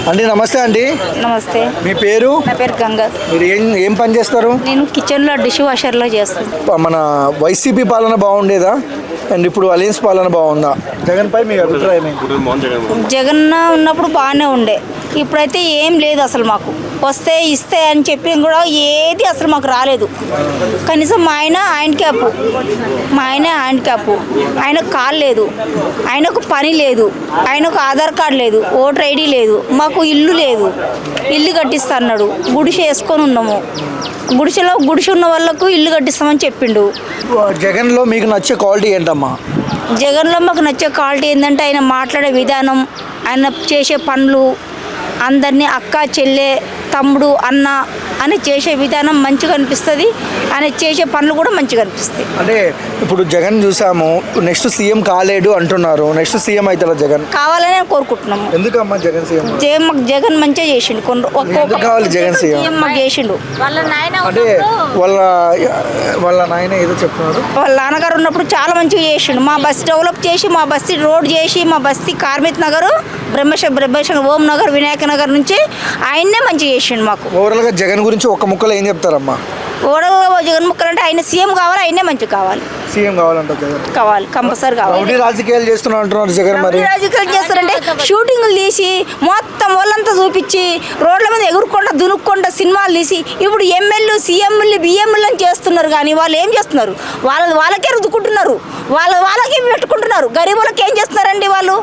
అండి నమస్తే అండి. నమస్తే. మీ పేరు? నా పేరు గంగా. మీరు ఏం పని చేస్తారు? నేను కిచెన్లో డిష్ వాషర్లో చేస్తాను. మన వైసీపీ పాలన బాగుండేదా అండ్ ఇప్పుడు అలయన్స్ పాలన బాగుందా? జగన్ పై మీ అభిప్రాయం ఏంటి? జగన్ ఉన్నప్పుడు బాగానే ఉండే, ఇప్పుడైతే ఏం లేదు అసలు. మాకు వస్తే ఇస్తే అని చెప్పి కూడా ఏది అసలు మాకు రాలేదు. కనీసం మా ఆయన హ్యాండిక్యాప్, ఆయనకు కాల్ లేదు, ఆయనకు పని లేదు, ఆయనకు ఆధార్ కార్డు లేదు, ఓటర్ ఐడి లేదు, మాకు ఇల్లు లేదు. ఇల్లు కట్టిస్తా అన్నాడు. గుడిసె వేసుకొని ఉన్నాము. గుడిసె ఉన్న వాళ్ళకు ఇల్లు కట్టిస్తామని చెప్పిండు. జగన్లో మీకు నచ్చే క్వాలిటీ ఏంటమ్మా? జగన్లో మాకు నచ్చే క్వాలిటీ ఏంటంటే ఆయన మాట్లాడే విధానం, ఆయన చేసే పనులు, అందరినీ అక్క, చెల్లె, తమ్ముడు, అన్న అని చేసే విధానం మంచిగా అనిపిస్తుంది. ఆయన చేసే పనులు కూడా మంచిగా అనిపిస్తాయి. అంటే ఇప్పుడు జగన్ చూసాము, నెక్స్ట్ సీఎం కాలేడు అంటున్నారు. నెక్స్ట్ సీఎం అవుతారా జగన్? కావాలని అనుకుంటున్నాము. ఎందుకమ్మా జగన్ సీఎం? మాకు జగన్ మంచిగా చేసిండు. కావాలి జగన్ సీఎం మాకు చేసిండు. అంటే వాళ్ళ నాయన ఏదో చెప్తున్నారు. వాళ్ళ నాన్నగారు ఉన్నప్పుడు చాలా మంచిగా చేసిండు. మా బస్సు డెవలప్ చేసి, మా బస్తీ రోడ్ చేసి, మా బస్తీ కార్మిక్ నగర్, బ్రహ్మేశ్వర ఓం నగర్, వినాయక నగర్ నుంచి ఆయన్నే మంచిగా చేసిండు మాకు. ఓవరాల్గా జగన్ గురించి ఒక్క ముక్కలో ఏం చెప్తారమ్మా? ఓవరాల్గా జగన్ ముక్కలు అంటే ఆయన సీఎం కావాలి, ఆయనే మంచిగా కావాలి. సీఎం కావాలంటారు జగన్? కావాలి, కంపల్సరీ కావాలి. రాజకీయాలు చేస్తున్నారు అంటున్నారు జగన్. మరి రాజకీయాలు చేస్తారంటే షూటింగ్లు తీసి మొత్తం వాళ్ళంతా చూపించి రోడ్ల మీద ఎగురుకుండా దునుక్కుండా సినిమాలు తీసి ఇప్పుడు ఎమ్మెల్యే, సీఎంలు, బిఎంలు అని చేస్తున్నారు. కానీ వాళ్ళు ఏం చేస్తున్నారు? వాళ్ళకే రుద్దుకుంటున్నారు, వాళ్ళకే పెట్టుకుంటున్నారు. గరీబులకు ఏం చేస్తున్నారండి వాళ్ళు?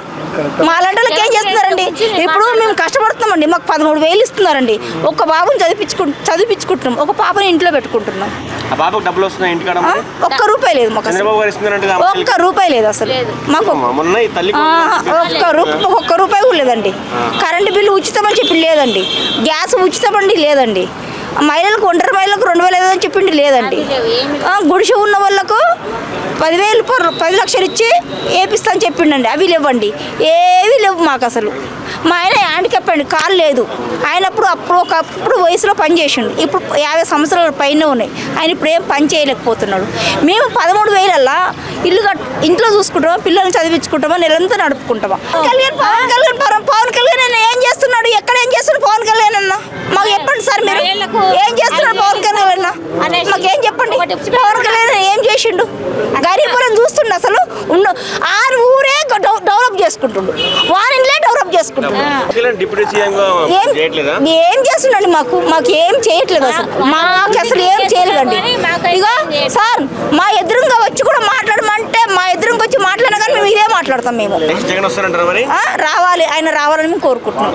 మాలాంటి వాళ్ళకి ఏం చేస్తున్నారండి? ఇప్పుడు మేము కష్టపడుతున్నామండి, మాకు 13,000 ఇస్తున్నారండి. ఒక బాబుని చదివించుకుంటున్నాం, ఒక పాపని ఇంట్లో పెట్టుకుంటున్నాం. ఒక్క రూపాయి లేదు మాకు, ఒక్క రూపాయి లేదు అసలు మాకు. ఒక్క రూపాయి కూడా లేదండి. కరెంటు బిల్లు ఉచితమని చెప్పి లేదండి. గ్యాస్ ఉచితమండి లేదండి. మహిళలకు, ఒంటరి మహిళలకు 2,000 అని చెప్పిండి లేదండి. గుడిసె ఉన్న వాళ్ళకు 10 లక్షలు ఇచ్చి వేపిస్తాను చెప్పిండండి. అవి లేవండి, ఏవి లేవు మాకు అసలు. మా ఆయన హ్యాండిక్యాప్ అండి, కాలు లేదు. ఆయన ఒకప్పుడు వయసులో పని చేసిండు, ఇప్పుడు 50 సంవత్సరాల పైన ఉన్నాయి. ఆయన ఇప్పుడు ఏం పని చేయలేకపోతున్నాడు. మేము 13,000 ఇల్లు ఇంట్లో చూసుకుంటామా, పిల్లల్ని చదివించుకుంటామా, నెలంతా నడుపుకుంటామా. పవన్ కళ్యాణ్ ఏం చేస్తున్నాడు? ఎక్కడ ఏం చేస్తున్నాడు పవన్ కళ్యాణ్ అన్న? మాకు చెప్పండి సార్, మీరు ఏం చేస్తున్నాడు పవన్ కళ్యాణ్ అన్న? మాకేం చెప్పండి. పవన్ కళ్యాణ్ ఏం చేసిండు? గరీబులను చూస్తుండు అసలు. ఊరే డెవలప్ చేసుకుంటుండు, వారిని డెవలప్ చేసుకుంటుండు. ఏం చేస్తుండండి? మాకు ఏం చేయట్లేదు అసలు. మాకు అసలు ఏం చేయలేదండి. ఇక సార్ మా ఎదురుగా వచ్చి కూడా మాట్లాడమంటే, మా ఎదురుగా వచ్చి మాట్లాడినా కానీ మేము ఇదే మాట్లాడతాం. మేము రావాలి, ఆయన రావాలని మేము కోరుకుంటున్నాం.